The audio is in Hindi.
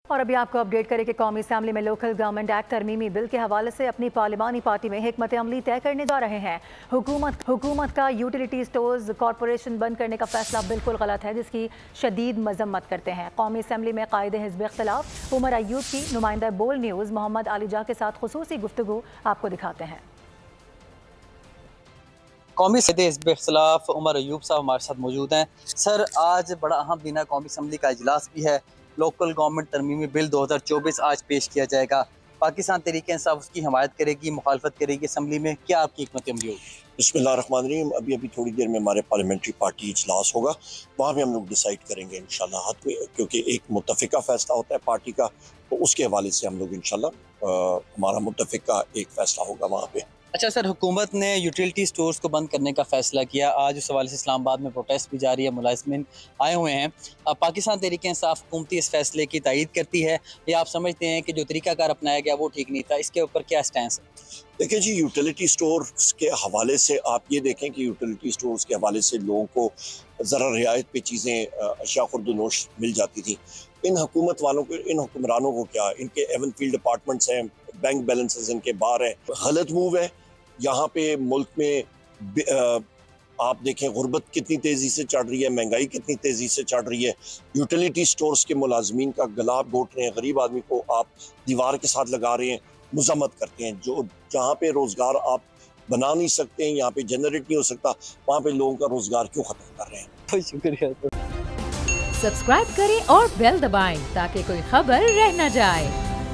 और अभी आपको अपडेट करें कि कौमी असेंबली में लोकल गवर्नमेंट एक्ट तरमीमी बिल के हवाले से अपनी पार्लिमानी पार्टी में हिकमत अमली तय करने जा रहे हैं। हुकूमत का यूटिलिटी स्टोर्स कॉरपोरेशन बंद करने का फैसला बिल्कुल गलत है, जिसकी शदीद मजम्मत करते हैं। कौमी असेंबली में कायदे हिज़्ब इख्तिलाफ उमर अयूब की नुमाइंदा बोल न्यूज़ मोहम्मद अली जा के साथ खुसूसी गुफ्तगू आपको दिखाते हैं। कौमी कायदे हिज़्ब इख्तिलाफ उमर अयूब साहब हमारे साथ मौजूद हैं। सर, आज बड़ा अहम दिन है, कौमी असेंबली का इजलास भी है। लोकल गवर्नमेंट तरमीमी बिल 2024 आज पेश किया जाएगा। पाकिस्तान तहरीक इंसाफ उसकी हमायत करेगी, मुखालफत करेगी असेंबली में। क्या आपकी हिकमत अमली होगी? बिस्मिल्लाहिर्रहमानिर्रहीम। अभी थोड़ी देर में हमारे पार्लियामेंट्री पार्टी इजलास होगा, वहाँ भी हम लोग डिसाइड करेंगे इंशाल्लाह हद में, क्योंकि एक मुत्तफ़िका फ़ैसला होता है पार्टी का, तो उसके हवाले से हम लोग इंशाल्लाह हमारा मुत्तफ़िका एक फ़ैसला होगा वहाँ पे। अच्छा सर, हुकूमत ने यूटिलिटी स्टोर्स को बंद करने का फैसला किया। आज उस हवाले से इस्लामाबाद में प्रोटेस्ट भी जारी है, मुलाजिमीन आए हुए हैं। अब पाकिस्तान तहरीक इंसाफ हुकूमती इस फैसले की तायीद करती है या आप समझते हैं कि जो तरीकाकार अपनाया गया वो ठीक नहीं था? इसके ऊपर क्या स्टैंस है? देखिए जी, यूटिलिटी स्टोर्स के हवाले से आप ये देखें कि यूटिलिटी स्टोर्स के हवाले से लोगों को ज़रा रियायत पे चीज़ें अशिया खुर्दनोश मिल जाती थी। इन हुकूमत वालों को, इन हुक्मरानों को क्या, इनके एवन फील्ड डिपार्टमेंट्स हैं, बैंक बैलेंसेस इनके बाहर हैं। गलत मूव है। यहाँ पे मुल्क में आप देखें गुर्बत कितनी तेज़ी से चढ़ रही है, महंगाई कितनी तेज़ी से चढ़ रही है। यूटिलिटी स्टोर्स के मुलाजमीन का गला आप घोट रहे हैं, गरीब आदमी को आप दीवार के साथ लगा रहे हैं, मुज़म्मत करते हैं। जो जहाँ पे रोज़गार आप बना नहीं सकते हैं, यहाँ पे जनरेट नहीं हो सकता, वहाँ पे लोगों का रोज़गार क्यों ख़त्म कर रहे हैं? बहुत शुक्रिया। सब्सक्राइब करें और बेल दबाएं ताकि कोई खबर रह न जाए।